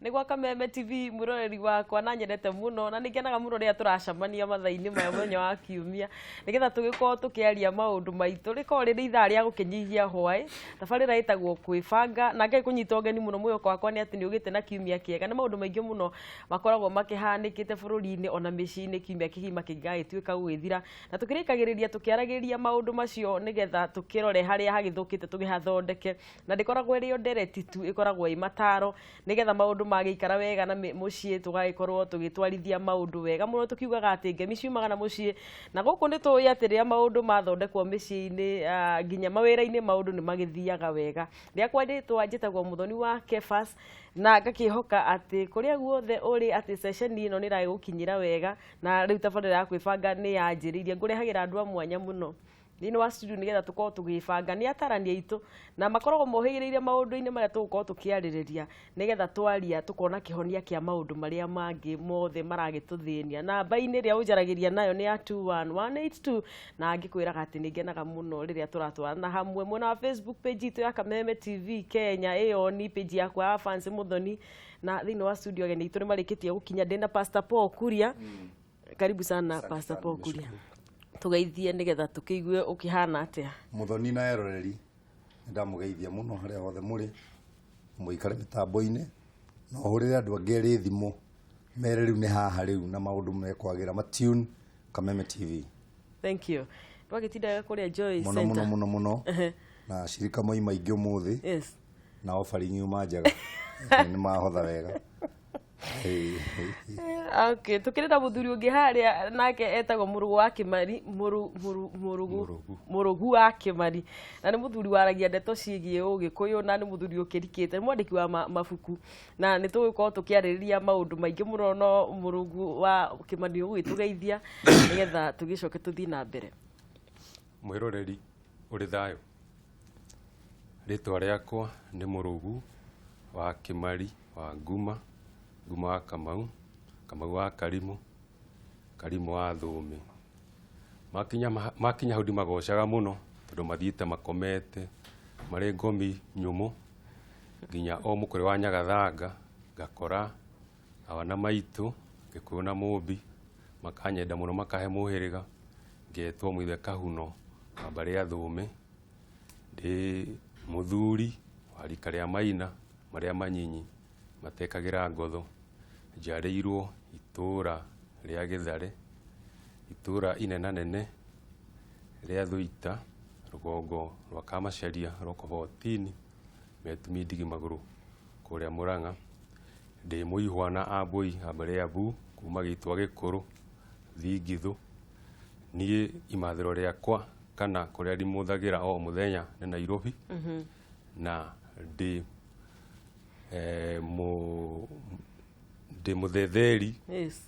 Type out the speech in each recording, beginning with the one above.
nigwa Kameme TV muroreri wakwa na nyendete muno na nikenaga muno ria turacamania mathaini maya muthenya wa kiumia nigetha tugikorwo tukiaria maundu maitu riko riri ithaa ria gukinyihia hwai tabarira itagwo kwibanga na ngai kunyita ugeni muno mwiyoko wakwa ni ati ni ugite na kiumia kiega na maundu maingi muno makoragwo makihanikite bururi-ini ona micii-ini kiumia kigima kingagituika gwithira na tukirikagiriria tukiaragiriria maundu macio nigetha tukirore haria hagithukite tugihathondeke na ndikoragwo iri ndereti tu ikoragwo i mataro nigetha maundu magikara wega na mucii tugagikorwo tugitwarithia maundu wega muno tukiugaga ati ngemi ciumaga na mucii na guku ni tuwi ati ria maundu mathondekwo micii-ini nginya mawira-ini maundu ni magithiaga wega ria kwanditwo njitagwo Muthoni wa Kefas na ngakihoka ati kuria guothe uri ati session ino ni rai gukinyira wega na riu tabarira ya kwibanga ni yanjiririe ngurehagira andu a mwanya muno thini wa studio nigetha tukorwo tugibanga ni atarania itu na makoragwo mohigireire maundu-ini maria tugukorwo tukiaririria nigetha twaria tukona kihonia kia maundu maria mangi mothe maragituthinia namba-ini ria unjaragiria nayo ni ya 21182 na ngikwiraga ati ningenaga muno riria turatwarana hamwe mwena wa Facebook page itu ya Kameme TV Kenya iyo ni page yakwa ya fans Muthoni na thini wa studio ageni itu ni marikitie gukinya ndina Pastor Paul Kuria karibu sana Pastor Paul Kuria tugeithie nigetha tukiigue ukihana atia Muthoni na eroreri ndamugeithia muno haria othe muri muikare mitambo-ini no hurire andu angeri thimu mere riu ni haha riu na maundu mekwagira matune Kameme TV. Thank you. Twagitindaga kuria Joy Center muno na shirika moi maingi umuthi yes na offer nyuma njega ni mahotha wega. Okay, tukirenda muthuri ungi haria nake etagwo Murugu wa Kimari Murugu wa Kimari na ni muthuri waragia ndeto ciigie ugikuyu na ni muthuri ukirikite mwandiki wa mabuku na ni tugikorwo tukiaririria maundu maingi muno no Murugu wa Kimari ugitugeithia nigetha tugicoke tuthii na mbere. Mwiroreri uri thayo ritwa riakwa ni Murugu wa Kimari wa Nguma wa Kamau wa Karimu wa Thumi makinya hudi magocaga muno tondu mathiite makomete mari ngomi nyumu nginya o mukuri wa Nyagathanga ngakora awana maitu Gikuyu na Mumbi makanyenda muno makahe muhiriga ngetwo Mwithe Kahuno wa mbari ya Thumi ndi muthuri wa rika ria maina maria manyinyi matekagira ngotho njareirwo itura ria Githare itura inena nene ria Thuita rugongo rwa Kamacharia roko 14 metumi ndigi maguru kuria Murang'a ndi muihwa na Ambui ambare Abu kuma gitwa Gikuru Thingithu nie imathiro riakwa kana kuria ndimuthagira o muthenya ni Nairobi na ndi ndi muthetheri yes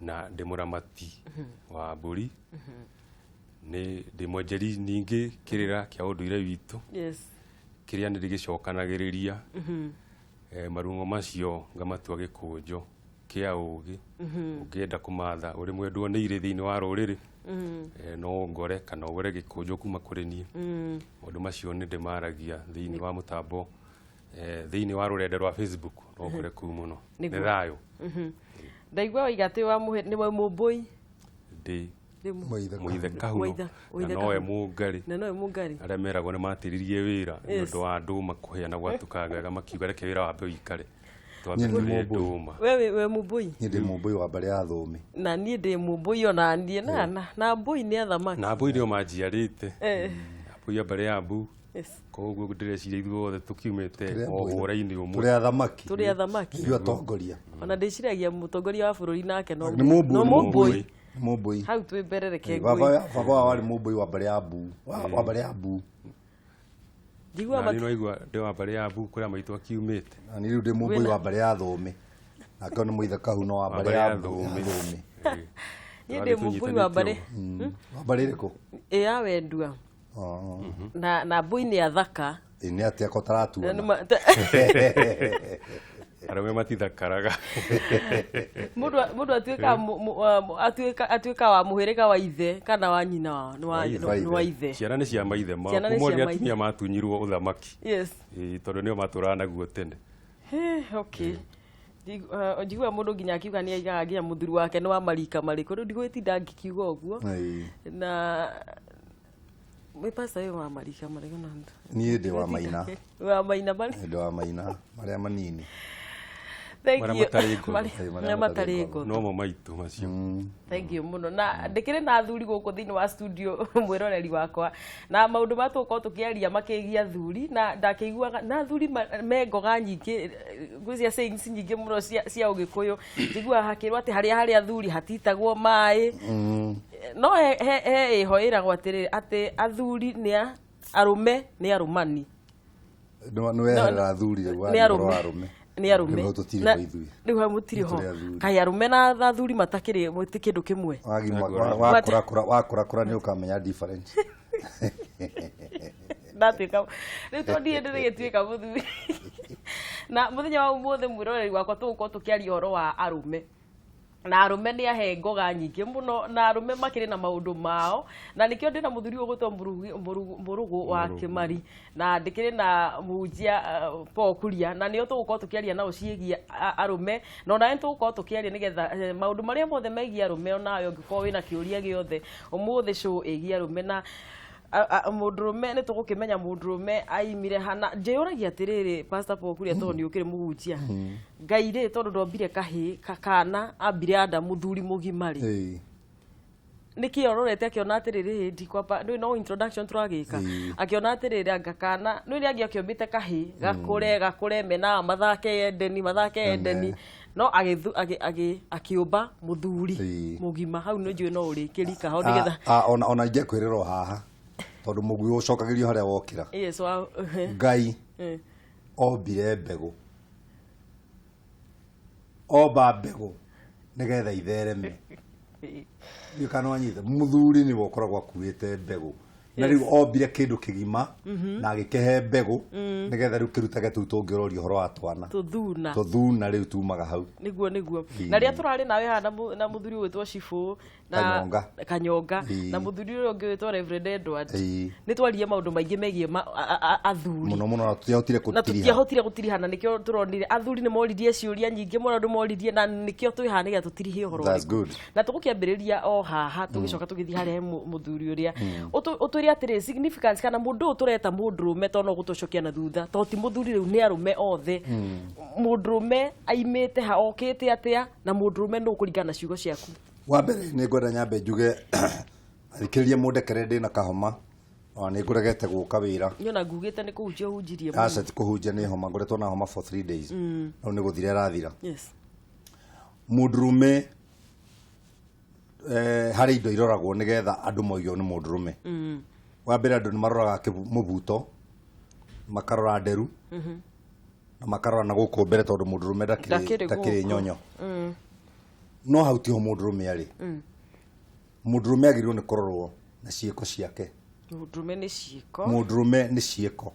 na ndi muramati wa mburi ni ndi mwenjeri ningi kirira kia unduire witu yes kiria ndi gicokanagiriria marungo macio ngamatua gikunjo kia ugi ungienda kumatha uri mwendwo ni iri thiini wa ruriri no ngore kana ugure gikunjo kuma kuri nie maundu macio ni ndimaragia thiini wa mutambo thiini wa rurende rwa Facebook no ngore ku muno ni thayo ndaigwa oigate wa ni Mumbui ndi Mwithe Kahuno na noe mungari aria meragwo ni matiririe wira ni undu wa nduma kuheana gwatukanga makiuga reke wira wambe uikare twambire nduma we Mumbui Ni ndi Mumbui wa mbari ya Thumi na ni ndi Mumbui ona ndie na Mbui ni athamaki na Mbui ndio manjiarite Mbui mbari ya Mbu yes koguo ndireciria ithuothe tukiumite o hura-ini umwe turi athamaki ndio atongoria ona ndiciragia mutongoria wa bururi nake no Mumbui hau twi mbere reke baba wari Mumbui wa mbari ya Mbu wa mbari ya Mbu jigwa ma no igwa ndi wa mbari ya Mbu kuria maitu akiumite na ni riu ndi Mumbui wa mbari ya Thumi na ko ni Mwithe Kahuno wa mbari ya Thumi ni ndi Mumbui wa mbari riku ya wendua na Mbui ni athaka ni atia ko taratuona arame matithakaraga mundu atuika wa muhirika wa ithe kana wa nyina wa ithe ciana ni cia maithe ma kumori atumia matunyirwo uthamaki yes tondu nio maturana naguo tene okay njigua mundu nginya akiuga ni aigaga nginya muthuri wake ni wa marika mariku riu ndigwitinda ngikiuga uguo na we pasta yo wa marika mariku na ni ndi wa maina bali ndi wa maina maria manini. Thank you. Maria mataringo no mo maitu macio. Thank you muno na ndikire na thuri guku thini wa studio mwiroreri wakwa na maundu matuko tukiaria makigia thuri na ndakiiguaga na thuri mengoga nyingi ngwizia sayings nyingi muno cia ugikuyu njigua hakirwa ati haria thuri hatitagwo mai no he ihoiragwo atiriri ati athuri ni arume ni arumani no era thuri wa arume ni arume riu hamutiri ho kai arume na thuri matakiri mwiti kindu kimwe wakura ni ukamenya difference ndatuika riu tondie ndirigituika muthuri na muthenya wa umuthi mwiroreri wakwa tugukorwo tukiaria horo wa arume na arume ni ahe ngoga nyingi muno na arume makiri na maundu mao na nikio ndina muthuri ugutwa murugu wa Kimari na ndikiri na mujia Pokuria na nio tugukorwo tukiaria nao ciegia arume no na tugukorwo tukiaria nigetha maundu maria mothe megia arume onayo ngikorwo wina kiuria giothe umuthi show egia arume na mundurume ni tugukimenya mundurume aimire hana njeyuragia atiriri Pastor Pokuria toni ukire muhunjia ngaire tondu ndombire kahi kakana ambire anda muthuri mugimari niki ororete akiona atiriri ndikwapa no introduction turagika akiona atiriri agakana no ni agiombite kahi gakure mena mathake endeni no akiumba muthuri mugima hau no njui no urikirika ho nigetha ona inge kwiriro haha tondu mugui ucokagirio haria wokira yes wa Ngai ombire mbegu omba mbegu nigetha ithereme ni kana wanyite muthuri ni wokoragwa kuite mbegu na riu ombire kindu kigima na agikehe mbegu nigetha riu kirutage tu tungiroria horo wa twana tuthuna riu tumaga hau niguo na ria turari nawe hana na muthuri witwo Shifu na Kanyonga na muthuri uyu ungi witwo Reverend Edward ni twaririe maundu maingi megie athuri muno na tutiahotire gutirihana nikio turonire athuri ni moririe ciuria nyingi muno ndu moririe na nikio twihaniga tutirihe horo na tugukiambiriria o haha tugicoka tugithi haria muthuri uria uturi atire significance kana mundu tureta mundurume tono gutucokia na thutha to ti muthuri riu ni arume othe mundurume aimite ha okite atia na mundurume no kuringana ciugo ciaku wa mbere ni ngwenda nyambe njuge arikiririe mundekere ndi na kahoma ni nguregete guka wira nyona ngugite ni kuhunjia hunjirie muno asa ti kuhunjia ni homa ngoretwo na homa for 3 days no ni guthira rathira yes mundurume hari indo iroragwo nigetha andu moigyo ni mundurume wa mbere andu ni maroraga mubuto makarora nderu na makarora na guku mbere tondu mundurume ndakiri nyonyo no hau ti ho mundurume ari mundurume agirwo ni kurorwo na ciiko ciake mundurume ni ciiko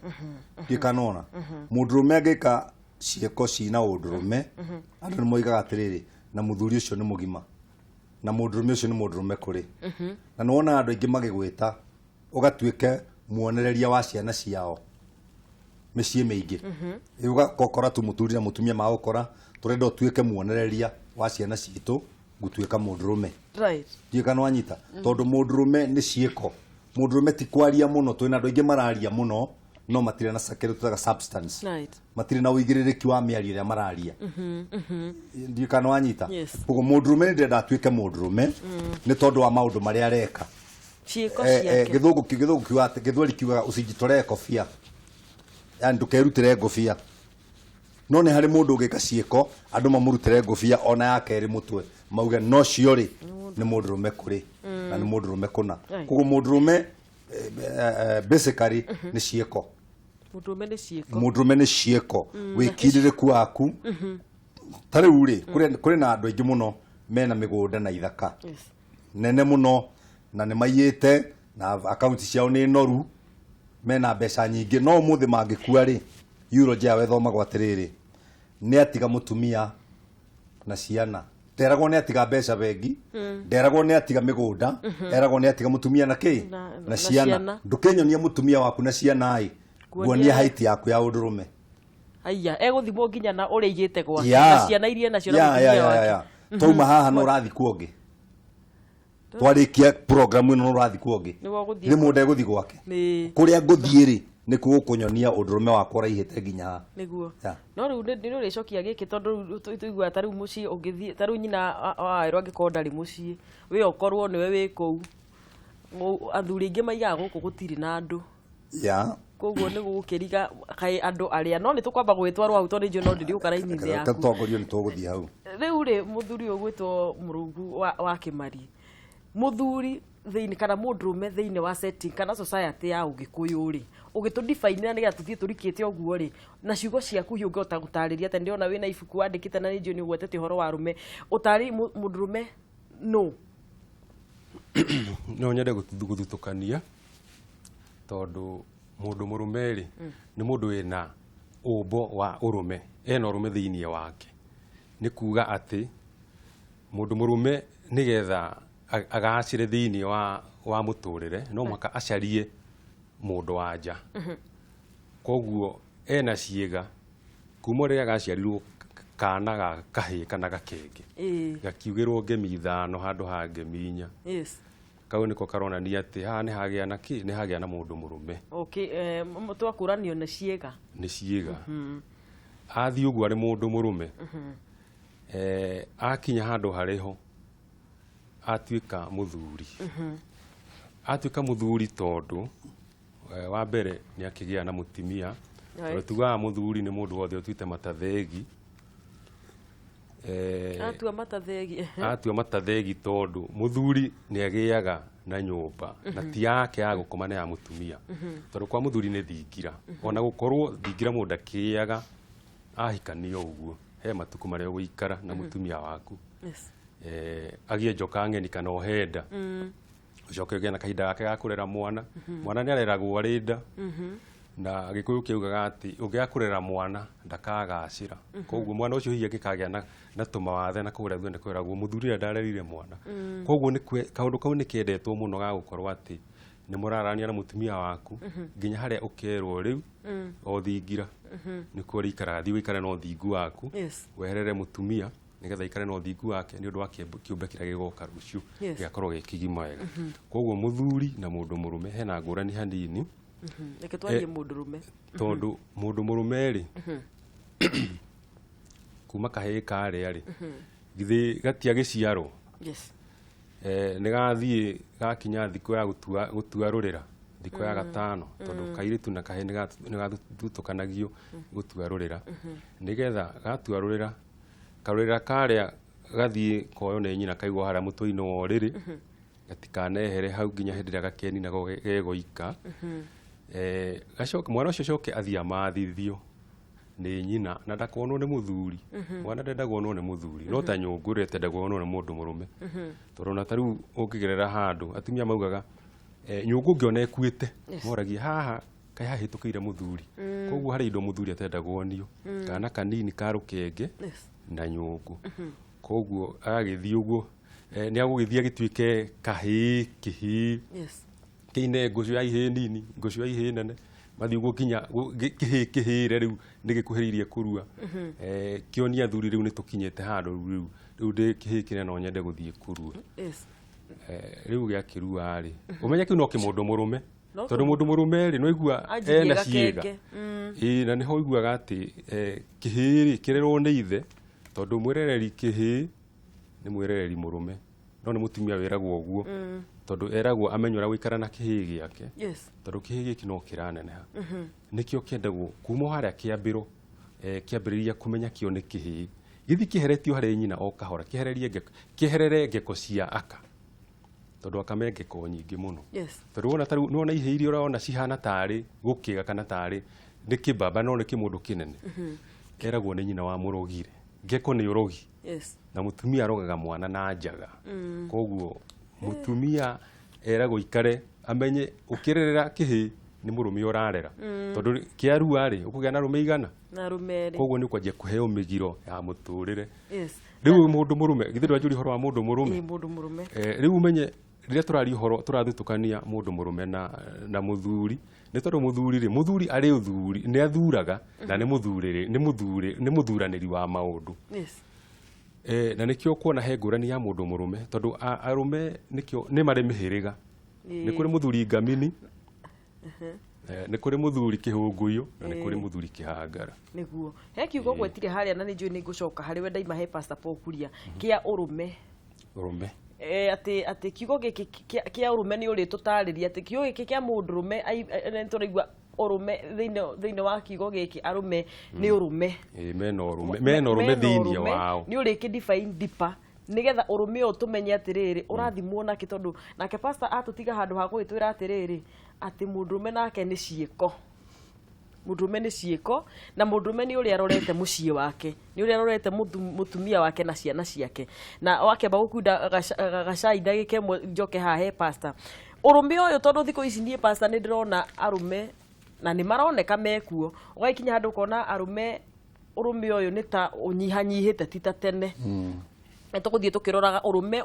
ndikanona mundurume agika ciiko cina undurume andu ni moigaga atiriri na muthuri ucio ni mugima na mundurume ucio ni mundurume kuri na nona andu aingi magigwita ugatuike muonereria wa ciana ciao micii mingi iuga kokora tu muthuri na mutumia maokora turenda tuike muonereria wa ciana citu gutuika mundurume right ndikana wanyita tondu mundurume ni ciiko mundurume ti kwaria muno twina andu aingi mararia muno no matire na sakero tutaga substance right matire na uigiririki wa miario ya mararia ndikana wanyita ugo mundurume ndenda atuike mundurume ni tondu wa maundu maria areka ciiko ciake githungu kiwate githwari kiuga usijitore kofia yani ndukerutire ngofia no ni hari mundu ugika ciiko andu mamurutire ngofia ona yake ri mutwe mauge no ciori ni mundurume kuri na ni mundurume kuna kugo mundurume basically ni ciiko mundurume ni ciiko wikirire kuaku tare uri kuri na andu aingi muno mena migunda na ithaka nene muno na ni mayite na account ciao ni noru mena mbeca nyingi no muthi mangikua ri euro jawe thoma gwatiriri ni atiga mutumia na ciana deragwo ni atiga mbeca bengi deragwo ni atiga migunda eragwo ni atiga mutumia na ki na ciana ndukenyonia mutumia waku na ciana ai guonia haiti yaku ya undurume aya eguthimwo nginya na uri igite gwake Ya. na ciana iria nacio Ya, na ya, mutumia ya, ya. wake Twauma haha no rathi kuonge twarikia program ino no rathi kuonge Nĩguo gũthiĩ ni munde guthi gwake ni kuria nguthie ri ni kugunyonia undurume wakwa raihite nginya haha. niguo Ya. no riu ni ricokia giki tondu tuigua ta riu mucii ungithie ta riu nyina wairwo angikorwo ndari mucii we okorwo niwe wi kou athuri ingi maigaga guku gutiri na andu Ya. koguo ni gukiriga kai andu aria no ni tukwamba gwitwarwo hau tondu ndio no ndiri ukara inyi yaku Katongorio ni tuguthie hau. riu ri muthuri ugwitwo Murungu wa Kimari muthuri thiini kana mundurume thiini wa setting kana society ya Ugikuyu ri ugitu define ni ga tuthie turikite oguo ri na ciugo ciaku hiu ngota gutariria ta ndiona wina ibuku wandikite na ndio ni gwetete horo wa rume utari mundurume no no nyende guthutukania tondu mundu murume ri ni mundu wina umbo wa urume ena urume thiini wake ni kuga ati mundu murume nigetha agacire thiini wa muturire no maka acarie mundu wanja koguo ena ciiga kuma riria gaciarirwo kana ga kahi kana gakenge gakiugirwo ngemi ithano handu ha ngemi inya yes kau niko karonania ati ha ni hagia na ki ni hagia na mundu murume okay twakuranio na ciega ni ciiga athi uguo ari mundu murume akinya handu hariho atuika muthuri atuika muthuri tondu wa mbere ni akigia na mutimia tugaga muthuri ni mundu wothe utuite matathegi atua matathegi tondu muthuri ni agiaga na nyumba na ti yake ya gukoma na ya mutumia tondu kwa muthuri ni thingira ona gukorwo thingira mundu akiaga ahikanio uguo he matuku maria guikara na mutumia waku agie njoka ngeni kana ohenda ucoke ugia na kahinda gake ga kurera mwana mwana ni areragwo ari nda na gikuyu kiugaga ati ugia kurera mwana ndakagacira koguo mwana ucio hiye gikagia na tumawathe na kugira thuende kwiragwo muthuri ndarerire mwana koguo ni kaundu kau ni kiendetwo muno ga gukorwo ati ni murarania na mutumia waku nginya haria ukerwo riu o thingira ni kuo rikara thi wikare no thingu waku weherere mutumia nigetha ikare no thingu wake ni undu wa kiumbe kiria gigoka ruciu giakorwo gikigima wega koguo muthuri na mundu murume hena ngurani hanini reke twarie mundurume tondu mundu murume ri kuma kahe kare ri githi gatia giciaro yes ni gathie gakinya thiko ya gutua rurira thiko ya gatano tondu kairitu na kahe ni gathutukanagio gutua rurira nigetha gatua rurira karurira karia gathie koyo ne nyina kaigwo haria mutoino woriri gatikanehere hau nginya hindi ria gakeni na gegoika gacoke mwana ucio coke athia mathithio ni nyina na ndakonwo ni muthuri mwana ndendagwo no ni muthuri no ta nyungure tendagwo no ni mundu murume torona tariu ungigerera handu atumia maugaga nyungu ngiona ekuite moragia haha kai hahitukire muthuri koguo hari indo muthuri atendagwo nio kana kanini ka rukenge na nyungu koguo agithii uguo ni agugithia gituike kahi kihi kine ngucu ya ihe nini ngucu ya ihe nene mathi uguo kinya kihire riu ni gikuhiririe kurua kionia thuri riu ni tukinyete handu riu ndi kihikire no nyende guthie kurua riu gya kirua ri umenya kiu no kimundu murume tondu mundu murume ri no igua ena ciiga na ni ho iguaga ati kihiri kirerwo ni ithe tondu mwirereri kihi ni mwirereri murume no ni mutumia wiragwo uguo tondu eragwo amenyora guikara na kihi giake tondu kihi giki no kiraneneha nikio kiendagwo kuma haria kiambiro kiambiriria kumenya kio ni kihi githi kiheretio hari nyina o kahora kiherere ngeko cia aka tondu akame ngeko nyingi muno tondu wona taru nona ihe irio raona cihana tari gukiga kana tari ni kibaba no ni kimundu kinene eragwo ni nyina wa murogire ngeko ni urogi na mutumia arogaga mwana na njaga koguo mutumia eragwo ikare amenye ukirerera kihi ni murume urarera tondu kiarua ri ukugia na rume igana na rume ri koguo ni kwajia kuheo migiro ya muturire riu mundu murume githirwa njuri horo wa mundu murume mundu murume riu umenye riria turari horo turathutukania mundu murume na muthuri ni tondu muthuri ari uthuri ni athuraga na ni muthuraniri wa maundu. Yes. Na nikio kuona he ngurani ya mundu murume tondu arume nikio ni mari mihiriga. Ni kuri muthuri ngamini. Ni kuri muthuri kihunguyo na ni kuri muthuri kihangara. Niguo. He kiugo gwetire haria na ni njui ni ngucoka hari we ndaima he Pastor Paul Kuria kia urume. Urume. Ati kiugo giki kia urume ni uri tutariria ati kiugo giki kia mundurume ni turaigua urume thiini wa kiugo giki arume ni urume. Mena urume thiini wao. Ni uri ki define deeper nigetha urume o tumenye atiriri urathimwo nake tondu nake pastor atutiga handu ha gwitwira atiriri ati mundurume nake ni ciiko. Mundurume ni ciiko na mundurume ni uri arorete mucii wake, ni uri arorete mutumia wake na ciana ciake, na wakemba gukunda gacai ndagike njoke hahe pastor urume uyu tondu thiko ici nie pastor ni ndirona arume na ni maroneka mekuo ugaikinya handu kona arume urume uyu ni ta unyihanyihite tita tene. Tuguthie tukiroraga urume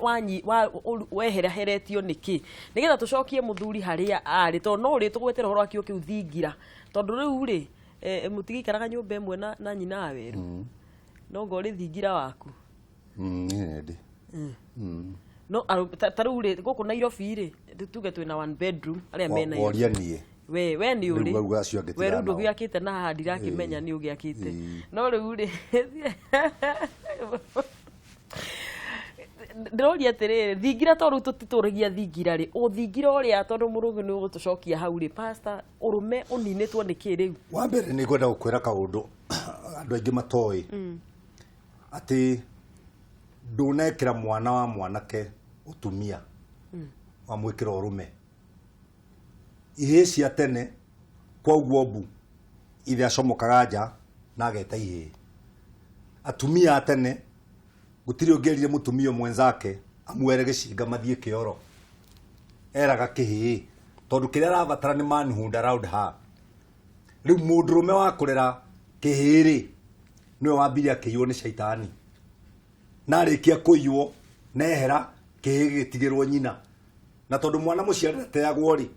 weheraheretio niki nigetha tucokie muthuri haria ari tondu no uri tugwetera horo akio kiu thingira tondu riu ri mutigikaraga nyumba imwe na nyina aweru no ngori thingira waku ndi no taru ri guku Nairobi ri tuge twina 1 bedroom aria mena oria nie we ni uri we ru ndugiakite na handi rakimenya ni ugiakite no riu ri ndiroria atiriri thingira tondu tutituragia thingira ri uthingira uria tondu murugi ni ugutucokia hau ri pastor urume uninitwo niki riu wa mbere ni gwenda gukwira kaundu andu aingi matoi ati ndunekira mwana wa mwanake utumia wa mwikira urume ihe cia tene koguo mbu ithe acomokaga nja na ageta ihe atumia tene gutiri ongerire mutumio mwenzake amwere gicinga mathie kioro eraga kihi tondu kiria arabatara ni man hunda round ha riu mundurume wa kurera kihiri niwe wambiria kiywo ni shaitani na rikia kuywo nehera kihi gitigirwo nyina na tondu mwana muciarire teagwo ri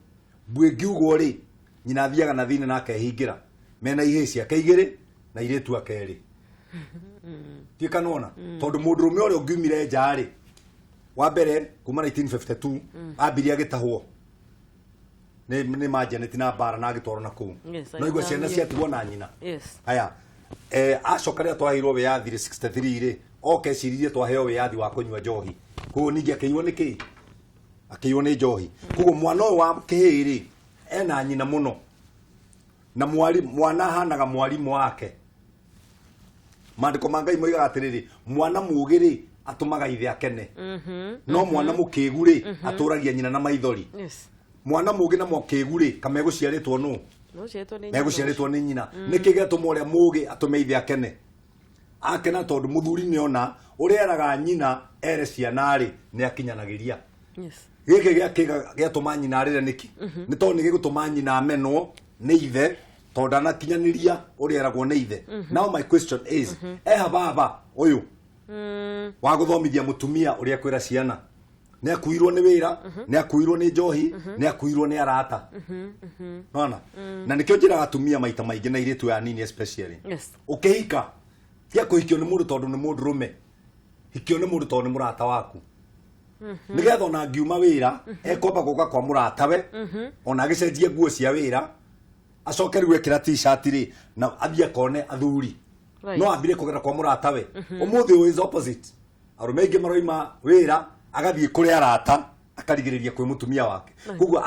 bwengiugwo ri nyina thiaga na thine nake hingira mena ihe ciake igiri na iretu akeri tika nona tondu mundurume ore ungiumire njari wa mbere kuma 1952 ambiria gitahwo ni majeneti na bara na gitwaro na kuu no igwe ciana ciatigwo na nyina haya acokaria twahirwo wiyathi 63 ri oke ciririe twaheo wiyathi wa kunywa njohi kuo ningi akiywo niki akiywo ni njohi kuo mwana wa kihiri ena nyina muno na mwana hanaga mwalimu wake mandiko mangai moiga atiriri mwana mugiri atumaga ithe akene no mwana mukiguri aturagia nyina na maithori mwana mugi na mukiguri kameguciaritwo no meguciaritwo ni nyina nikigetwo moria mugi atume ithe akene akena tondu muthuri ni ona urieraga nyina ere ciana ri ni akinyanagiria giki giatuma nyina arire niki ni tondu ni gigutuma nyina amenwo ni ithe tonda na kinyaniria urieragwo ni ithe. Now my question is baba uyu wa guthomithia mutumia uria kwira ciana ni akuirwo ni wira ni akuirwo ni njohi ni akuirwo ni arata nona na nikio njira atumia maita maingi na iritu ya nini especially ukihika tia kuhikio ni mundu tondu ni mundu rume hikio ni mundu tondu ni murata waku nigetha ona ngiuma wira ekomba guka kwa muratawe ona gicenjie nguo cia wira acoke riu ekira t-shirt ri na athie kone athuri no ambire kugera kwa muratawe umuthi is opposite arume ingi maroima wira agathie kuri arata akarigiriria kwi mutumia wake kuguo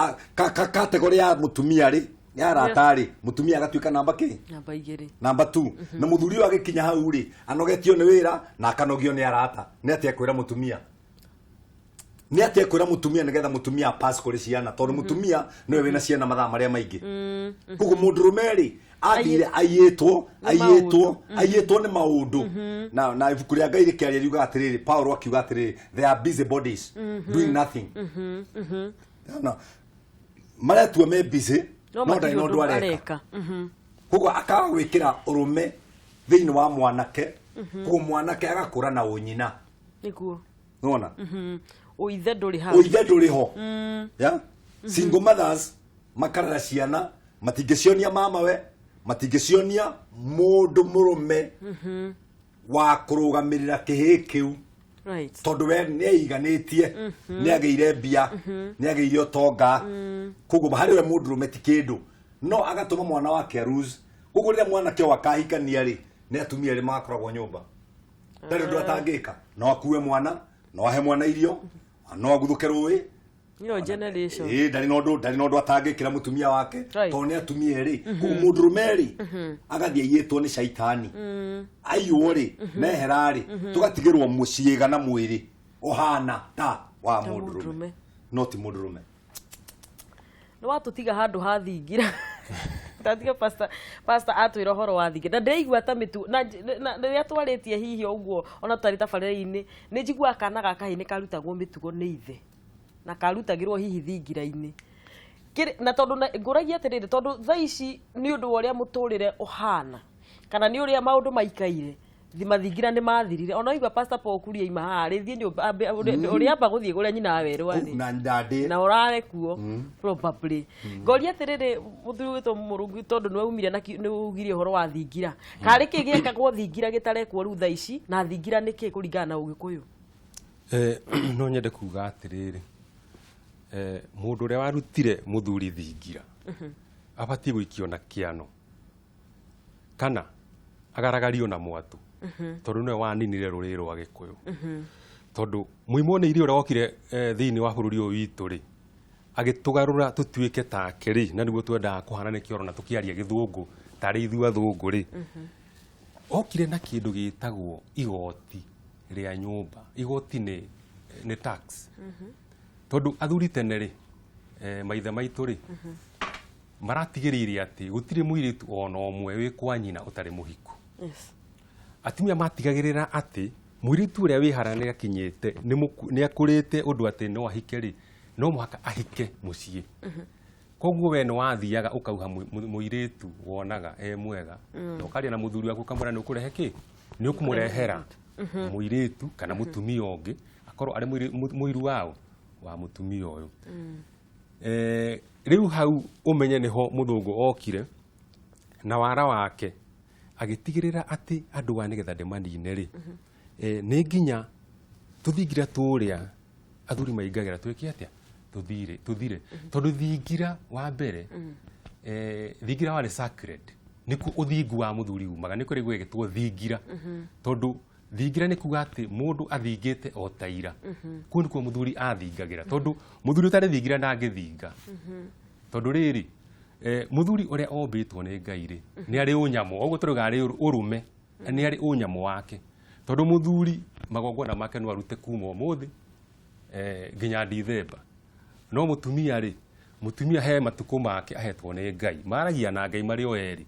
kategori ya mutumia ri ya arata ri mutumia agatuika namba ki namba igiri namba 2 na muthuri wa gikinya hau ri anogetio ni wira na akanogio ni arata ni atia kwira mutumia ni atia kwira mutumia nigetha mutumia pass kuri ciana tondu mutumia niwe wina ciana mathaa maria maingi kuguo mundurume ri athire ayetwo ni maundu na ibuku ria Ngai rikiaria riuga atiriri Paulo akiuga atiriri they are busy bodies doing nothing na maria tu me busy no dai no dwareka kuguo akawikira urume thiini wa mwanake kuguo mwanake agakura na unyina niguo nona Uithe nduri ha. Uithe nduri ho. Ya? Single mothers makarera ciana matingĩcionia mama we matingĩcionia mũndũ mũrũme wa kũrũgamĩrĩra kĩhĩ kĩu. Right. Tondu we nĩ aiganĩtie nĩ agĩire mbia nĩ agĩire ũtonga koguo harĩ we mũndũrũme ti kĩndũ no agatũma mwana wake aruse koguo rĩrĩa mwanake ũyũ akahikania rĩ nĩ atumia erĩ magakoragwo nyũmba ndarĩ ũndũ atangĩka no akue mwana no ahe mwana irio no aguthũke rũĩ Yo generation. Ndari no ndũ atangĩkĩra mũtumia wake tondũ nĩ atumia erĩ koguo mũndũrũme rĩ agathiĩ aiyĩtwo nĩ caitani aiywo rĩ mehera rĩ tũgatigĩrwo mũciĩ na mwĩrĩ ũhana ta wa mũndũrũme no ti mũndũrũme no watutiga handũ hathingira tatiga pastor atwĩra ũhoro wa thingira ndaigua ta mitu na rĩrĩa twarĩtie hihi ũguo ona twarĩ tabarĩra-inĩ nĩ njiguaga kana gaka nĩ karutagwo mĩtugo nĩ ithe na karutagĩrwo hihi thingira-inĩ na tondũ ngũragia atĩrĩrĩ tondũ thaa ici nĩ ũndũ wa ũrĩa mũtũrĩre ũhana kana nĩ ũrĩa maũndũ maikaire mathingira nĩ mathirire ona igua pastor Paul Kuria ima harĩ thiĩ nyũmba ũrĩa amba gũthiĩ kũrĩa nyina werũ arĩ na ũrare kuo probably ngoria atĩrĩrĩ mũthuri witũ Mũrungu tondũ nĩ waumire na nĩ ugirie ũhoro wa thingira karĩ kĩ gĩkagwo thingira gĩtarekwo rĩu thaa ici na thingira nĩ kĩ kũringana na Ũgĩkũyũ no nyende kuga atĩrĩrĩ mũndũ ũrĩa warutire mũthuri thingira abatiĩ gũikio na kĩano kana agaragario na mwatũ tondũ nĩwe waninire rũrĩrĩ rwa Gĩkũyũ tondũ mũimone irio ũrĩa wokire thĩinĩ wa bũrũri ũyũ witũ rĩ agĩtũgarũra tũtuĩke take rĩ na nĩguo twendaga kũhana nĩkĩo ũrona tũkĩaria Gĩthũngũ tarĩ ithuĩ athũngũ rĩ okire na kĩndũ gĩtagwo igoti rĩa nyũmba igoti nĩ tax tondu athuri tene ri maithe maitu ri maratigĩrĩire atĩ gũtirĩ mũirĩtu ona ũmwe wĩ kwa nyina ũtarĩ mũhiku. Atumia matigagĩrĩra atĩ mũirĩtu ũrĩa wĩ harĩa akinyĩte nĩ akũrĩte ũndũ atĩ no ahike ri no mũhaka ahike mũciĩ. Koguo we nĩ wathiaga ũkauha mũirĩtu wonaga mwega ũkaria na mũthuri waku kamũra nĩ ũkũrehe kĩ nĩ ũkũmũrehera mũirĩtu kana mũtumia ũngĩ akorwo arĩ mũiru wao wa mutumia ũyũ. Rĩu hau ũmenye nĩho mũthũngũ okire na wara wake agĩtigĩrĩra atĩ andũ a nĩgetha ndĩmanine rĩ nĩ nginya tũthingira tũrĩa athuri maingagĩra twĩke atĩa tũthire tondũ thingira wa mbere thingira warĩ sacred nĩkuo ũthingu wa mũthuri umaga nĩ kũrĩ gwĩgĩtwo thingira tondũ thingira nĩ kuga atĩ mũndũ athingĩte o taira kuo nĩkuo mũthuri athingagĩra tondũ mũthuri ũtarĩ thingira ndangĩthinga tondũ rĩrĩ mũthuri ũrĩa ombĩtwo nĩ Ngai rĩ nĩ arĩ ũnyamũ ũguo tũrauga arĩ ũrũme nĩ arĩ ũnyamũ wake tondũ mũthuri magongona make no arute kuma ũmũthĩ nginya Dithemba no mũtumia rĩ mutumia he matukũ make ahetwo nĩ Ngai maragia na Ngai marĩ o erĩ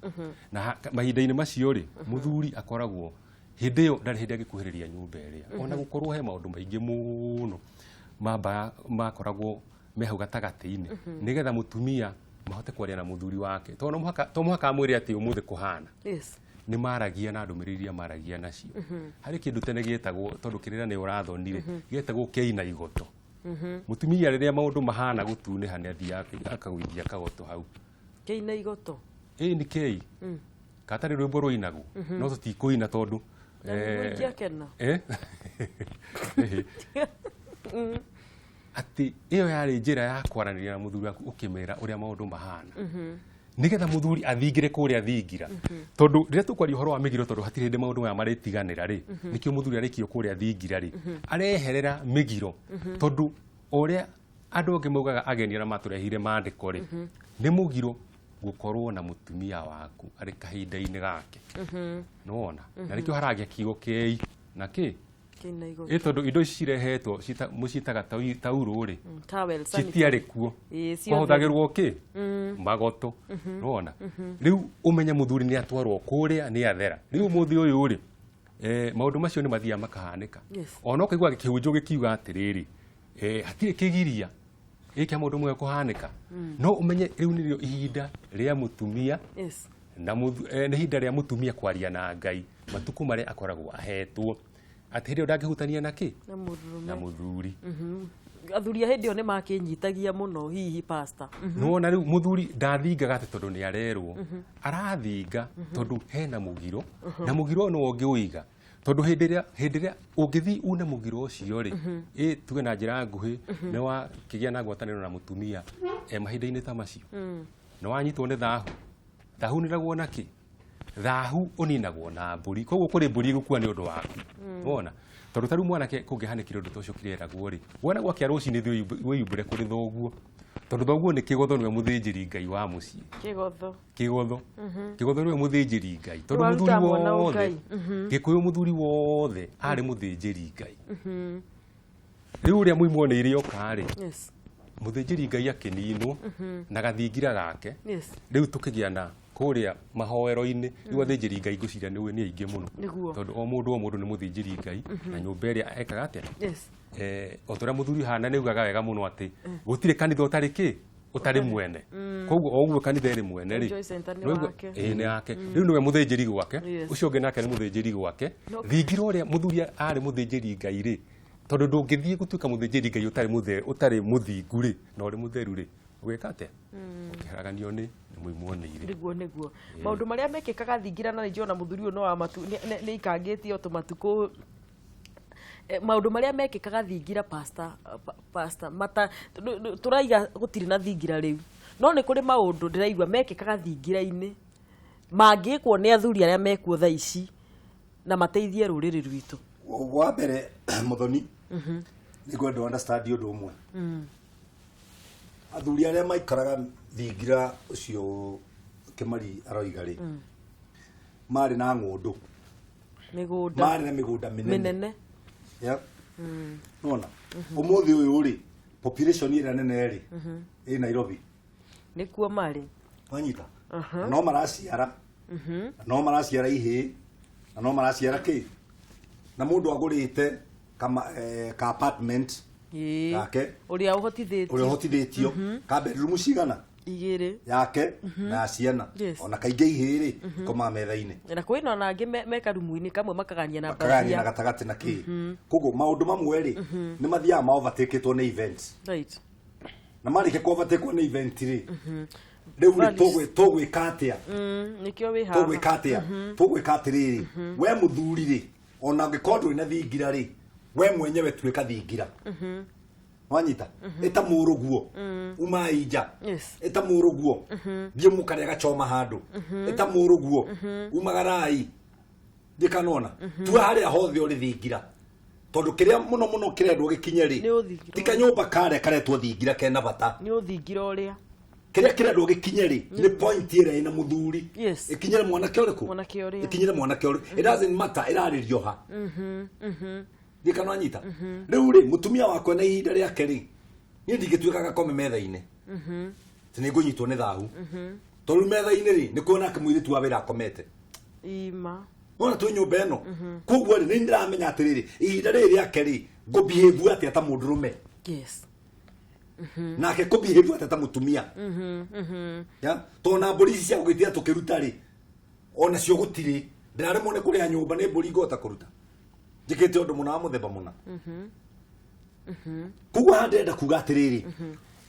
na mahinda-inĩ macio rĩ mũthuri akoragwo hĩndĩ ĩyo ndarĩ hĩndĩ agĩkuhĩrĩria nyũmba ĩrĩa ona gũkorwo he maũndũ maingĩ mũno makoragwo me hau gatagatĩ-inĩ nĩgetha mũtumia mahote kwaria na mũthuri wake to mũhaka amwĩre atĩ ũmũthĩ kũhana nĩ maragia na ndũmĩrĩri maragia nacio harĩ kĩndũ tene gĩetagwo tondũ kĩrĩra nĩ ũrathonire gĩetagwo kĩina igoto mutumia rĩrĩa maũndũ mahana gũtunĩha nĩ athiaga akagũithia kagoto hau kĩina igoto nĩ kĩi katarĩ rwĩmbo rũinagwo no tũtikũina tondũ atĩ ĩyo yarĩ njĩra ya kwaranĩria na mũthuri waku ũkĩmera ũrĩa maũndũ mahana nĩgetha mũthuri athingĩre kũrĩa thingira tondũ rĩrĩa tũkwaria ũhoro wa mĩgiro tondũ hatirĩ hĩndĩ maũndũ maya marĩtiganĩra rĩ nĩkĩo mũthuri arĩkio kũrĩa thingira rĩ areherera mĩgiro tondũ ũrĩa andũ angĩ maugaga ageni arĩa matũrehire maandĩko rĩ nĩ mũgiro gũkorwo na mũtumia waku arĩ kahinda-inĩ gake nona na nĩkĩo haragia kiugo kĩi na kĩ tondũ indo ici cirehetwo mũciĩtaga taurũ rĩ citiarĩ kuo kwahũthagĩrwo kĩ magoto nona rĩu ũmenye mũthuri nĩ atwarwo kũrĩa nĩ athera rĩu mũthĩ ũyũ rĩ maũndũ macio nĩ mathiaga makahanĩka ona ũkaigua kĩhunjũ gĩkiuga atĩrĩrĩ hatirĩ kĩgiria gĩkĩa maũndũ mwe kũhanĩka no ũmenye rĩu nĩrĩo ihinda rĩa mũtumia na nĩ ihinda rĩa mũtumia kwaria na Ngai matukũ marĩa akoragwo ahetwo atĩ hĩndĩ ĩyo ndangĩhutania na kĩ na mũthuri athuri a hindi yo ni makinyitagia muno hihi pastor Nuona riu muthuri ndathingaga ati tondu ni arerwo arathinga tondu hena mugiro na mugiro no ungiuiga tondu hindiria ungithi une mugiro ucio ri tuge na njira nguhi ni wa kigia na ngwataniro na mutumia mahinda-ini ta macio no wanyitwo ni thahu niragwo na ki thahu uninagwo na mburi koguo kuri mburi gukua ni undu waku wona tondu taru mwanake kungihanikire undu tocio kireragwo ri wona gwakia rucini thi wiyumbure kuri thoguo tondu thoguo ni kigotho niwe muthinjiri ngai wa mucii kigotho niwe muthinjiri ngai tondu muthuri wothe gikuyu muthuri wothe ari muthinjiri ngai riu ria muimwo ni irioka ri muthinjiri ngai akininwo na gathingira gake riu tukigia na kuria mahoero-ini riu athinjiri ngai nguciria niwe ni aingi muno tondu o mundu ni muthinjiri ngai na nyumba iria ekaga atia otora muthuri hana ni ugaga wega muno ati gutire kanitha utari mwene koguo oguo kanitha iri mwene ri ni yake riu niwe muthinjiri gwake ucio ungi nake ni muthinjiri gwake thingira uria muthuri ari muthinjiri ngai ri tondu ndungithie gutuika muthinjiri ngai utari muthingu ri na uri mutheru ri gwika atia ukiharaganio ni muimwo ni iri niguo maundu maria mekikaga thingira na njona muthuri uyu no wa matu ni ikangitie o tumatuko maundu maria mekikaga thingira pastor mata turaiga gutiri na thingira riu no ni kuri maundu ndiraigwa mekikaga thingira-ini mangikwo ni athuri aria mekuo tha ici na mateithie ruriri rwitu wa mbere muthoni ni gwenda understand undu umwe athuri aria maikaraga thingira ucio Kimari aroiga ri mari na ng'undu mari na migunda minene nona umuthi uyu ri population ira nene ri Nairobi nikuo mari wanyita no maraciara ihi no maraciara ki na mundu agurite kama ka apartment yake uria uhotithitio ka bedroom cigana igiri yake na ciana ona kaingi ihiri koma metha-ini na kwina ona angi meka rumu-ini kamwe makagania na bakagania na gatagati na ki koguo maundu mamwe ri ni mathia ma overtake ni events right na marike ku overtake ni event ri riu ni tugwika atia nikio wi haha tugwika atiriri we muthuri ri ona ngikorwo ina thingira ri we mwenyewe tuika thingira wanyita eta muruguo uma ija eta muruguo thie mukare gachoma handu eta muruguo umagarai dikanona tu hari hothe uri thingira tondu kiria muno kirendwo gikinye ri tika nyumba kare tu thingira kena bata ni uthingira uria kiria kirendwo gikinye ri ni point ira ina muthuri ikinyere mwanake uriku ikinyere mwanake uri it doesn't matter iraririo ha dikananyita riu ri mutumia wakwa na ihinda riake ri ni ndigituikaga kome metha-ini tini ngunyitwo ni thahu tondu metha-ini ri ni kuona kamwiritu wa wira akomete wona tu nyumba eno koguo ri ni ndiramenya atiriri ihinda riri riake ri ngubehave atia ta mundurume nake kubehave atia ta mutumia tona mburi ici cia gugitia tukiruta ri ona cio gutiri ndiraremwo ni kuria nyumba ni mburi ngota kuruta njikite undu muna wa muthemba muna koguo handenda kuga atiriri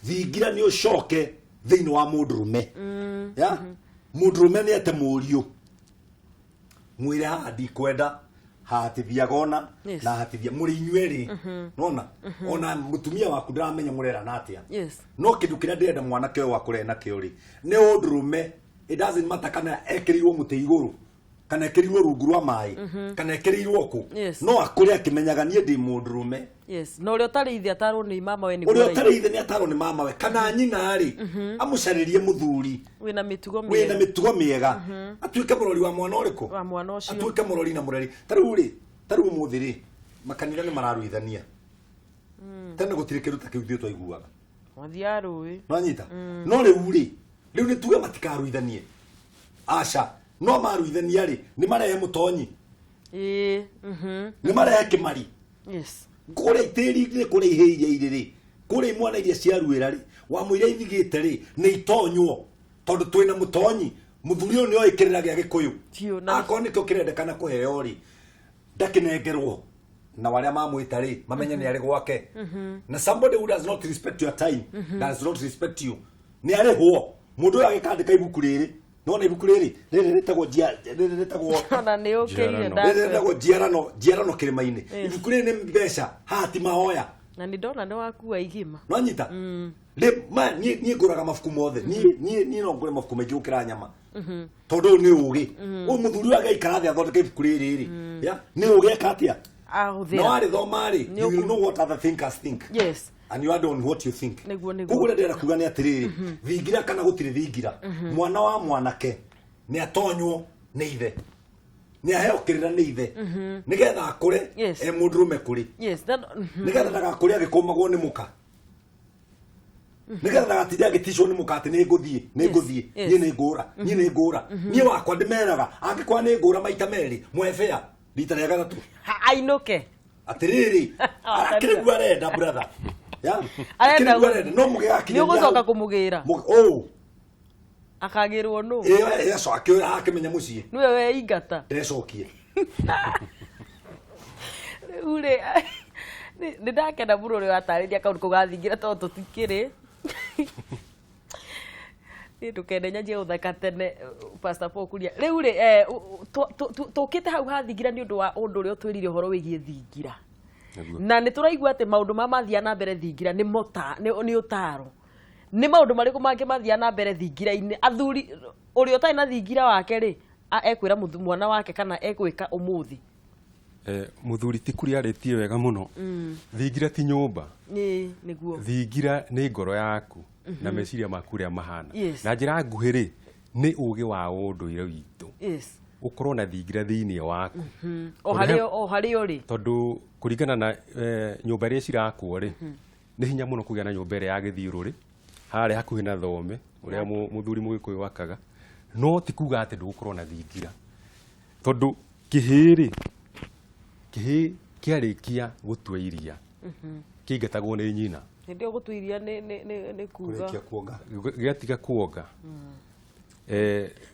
thingira ni ucoke thiini wa mundurume mundurume ni ate muriu mwire haha ndikwenda hatithiaga ona na hatithia muri inyueri nona ona mutumia waku ndiramenya murera na atia no kindu kiria ndirenda mwanake wa kurena kiori ni undurume it doesn't matter kana ekirirwo muti iguru kana ekirirwo rungu rwa mai kana ekirirwo ku no akuri akimenyaga nie ndi mundurume no uri utari ithe atarwo ni mama we ni uri utari ithe ni atarwo ni mama we kana nyina ari amucaririe muthuri wina mitugo miega atuike murori wa mwana uriku atuike murori na mureri taru muthiri makanira ni mararuithania tena gutire kiruta kiu thio twaiguaga wathia rui nwanyita no riu ni tuge matikaruithanie aca no maruithania ri ni marehe mutonyi ni marehe kimari kure itiri ni kure iheirie iriri kure imwana iria ciaruira ri wa muira ithigite ri ni itonywo tondu twina mutonyi muthuri uyu ni oikirira gia gikuyu akoni to kirendekana kuheo ri ndakinengerwo na wale mamwita ri mamenye ni ari gwake na somebody who does not respect your time does not respect you ni ari ho mundu agikandika ibuku riri no na ibuku riri retagwo na ni ukirire retagwo jiarano kirima-ini ibuku riri ni mbeca hati mahoya na ni ndona ni wakua igima no nyita ni nguraga mafuku mothe ni no ngure mafuku maingi gukira nyama tondu ni ugi muthuri wa gaikara thi athondeke ibuku riri ya ni ugi akatia ahuthira no ari thoma ri you will know what other thinkers think yes and you add on what you think niguo kuguo ndera kuga ni atiriri thingira kana gutire thingira mwana wa mwanake ni atonywo ni ithe ni aheyokirira ni ithe nigetha akure mundurume kuri nigetha ndagakure agikomagwo ni muka nigetha ndagatithia agitishwo ni muka ati ni nguthie nie ni ngura nie wakwa ndimeraga angikwa ni ngura maita meri mwebea rita ria gathatu ainuke atiriri akirigwa arenda brother ya arenda no mugigakinya ni ugucoka kumugira akagirwo no so akira akimenya mucie niwe we ingata ndecokie ure ni ndakenda muno ri watariria kaundu kugathingira to tutikiri ni tukende nyanjie uthaka tene Pastor Paul kuria riu ri tukite hau hathingira ni undu wa undu ri otwirire horo wigie thingira na ni turaigua ati maundu mathia na mbere thingira ni ni utaro ni maundu mariku mangi mathia na mbere thingira-ini athuri uri utai na thingira wake ri ekwira mwana wake kana ekwika umuthi muthuri tikuri aritie wega muno thingira ti nyumba niguo thingira ni ngoro yaku na meciria maku ria mahana na njira nguhiri ni ugi wa unduire witu ukorwo na thingira thiini waku o hari uri tondu kuringana na nyumba ria cirakwo ri ni hinya muno kugia na nyumba ria ya githiururi hari hakuhi na thome uria muthuri mugikuyu wakaga no tikuga ati ndugukorwo na thingira tondu kihiri kiarikia gutwe iria kiingatagwo ni nyina ndio gutwe iria ni kuga gatiga kuoga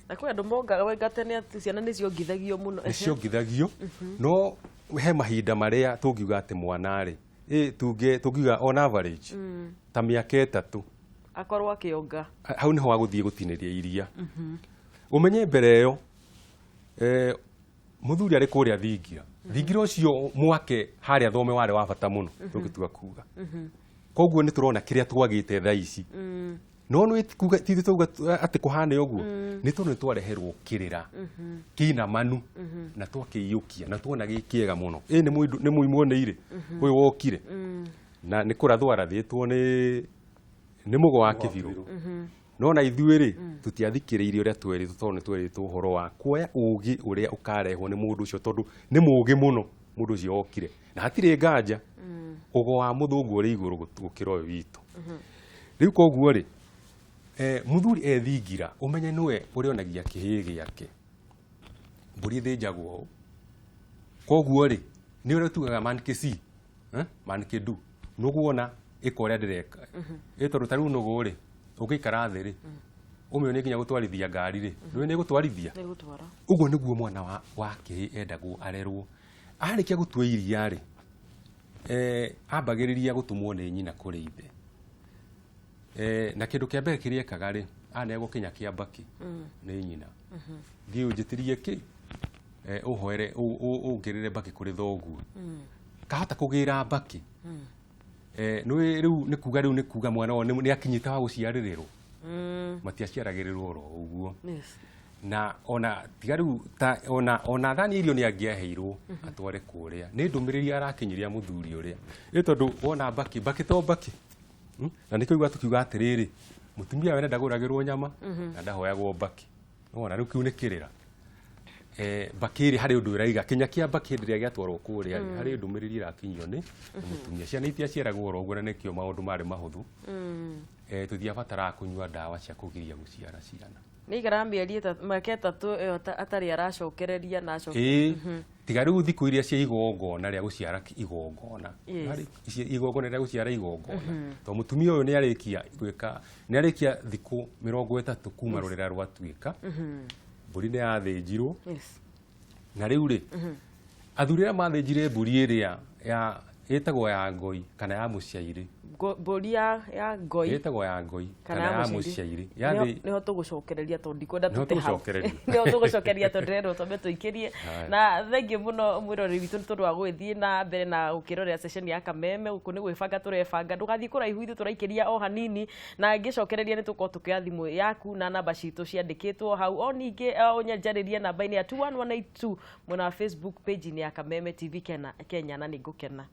na kwa andu mongaga wengatene ati ciana ni ciongithagio muno ni ciongithagio no he mahinda maria tungiuga ati mwana ri tungiuga on average ta miaka 3 akorwo akionga hau niho waguthie gutiniria iria umenye mbere yo muthuri ari kuria thingira ucio mwake haria thome wari wa bata muno tungituga kuga koguo ni turona kiria twagite tha ici no no kuga ti tuga ati kuhane uguo ni tondu twareherwo kirira kina manu na twakiyukia na tuona gikiega muno ni muimone ire uyu wokire na ni kurathwa rathitwo ni mugo wa kibiru no na ithuiri tutiathikiriire uria tweri tondu tweritwo uhoro wa kuoya ugi uria ukarehwo ni mundu ucio tondu ni mugi muno mundu ucio okire na hatire nganja ugo wa muthungu uri iguru gukira uyu witu riu koguo ri muthuri ethingira umenye niwe urionagia kihi giake mburi thinjagwo koguo ri ni uria tugaga mankisi mankidu nuguona ikoria ndireka tondu tariu nugu ri ukikara thi ri umwe ni nginya gutwarithia ngari ri niwe ni gutwarithia uguo niguo mwana wa kihi endagwo arerwo arikia gutwe iria ri ambagiriria gutumwo ni nyina kuri ithe na kindu kia mbere kiriekaga ri ane gukinya kiambaki ni nyina thii unjitirie ki uhoere ungirire mbaki kuri thoguo kahota kugira mbaki riu ni kuga mwana o ni akinyita wa guciaririrwo matiaciaragirirwo ro uguo na ona tigaru ona thani irio ni angiaheirwo atware kuria ni ndumiriri arakinyiria muthuri uria tondu wona mbaki to mbaki na nikyo igwa tukiuga atiriri mutumia wene ndaguragirwo nyama na ndahoyagwo mbaki wona riu kiu ni kirira bakiri hari undu iraiga kinya kia mbaki ndiria giatwarwo kuria hari ndumiriri irakinyio ni mutumia ciana itia ciaragwo ro uguo na nikyo maundu mari mahuthu tuthia batara kunyua ndawa cia kugiria guciara ciana ni garambia make 3 atari aracokereria na tiga riu thiku iria cia igongona ria guciara igongona hari igongona ria guciara igongona to mutumia uyu ni arikia gwika ni arikia thiku 30 kuma rurira rwatuika mburi ni athinjirwo na riu ri athuri arĩa mathĩnjire mbũri ĩrĩa ya ĩtagwo ya ngoi kana ya mũciairĩ mbũri ya ngoi ĩtagwo ya ngoi kana ya mũciairĩ niho tũgũcokereria tondũ ndikwenda tũte hau niho tũgũcokereria tondũ ndĩrenda ũtome tũikĩrie na thengiũ mũno mwĩroreri witũ nĩ tondũ wa gũgĩthiĩ na mbere na gũkĩrorera session ya Kameme gũkũ nĩ gwĩbanga tũrebanga ndũgathiĩ kũraihu ithuĩ tũraikĩria o hanini na ngĩcokereria nĩ tũkorwo tũkĩoya thimũ yaku na namba citũ ciandĩkĩtwo hau o ningĩ ũnyanjarĩrie namba-inĩ ya 21182 mwena wa Facebook page-inĩ ya Kameme TV Kenya na nĩ ngũkena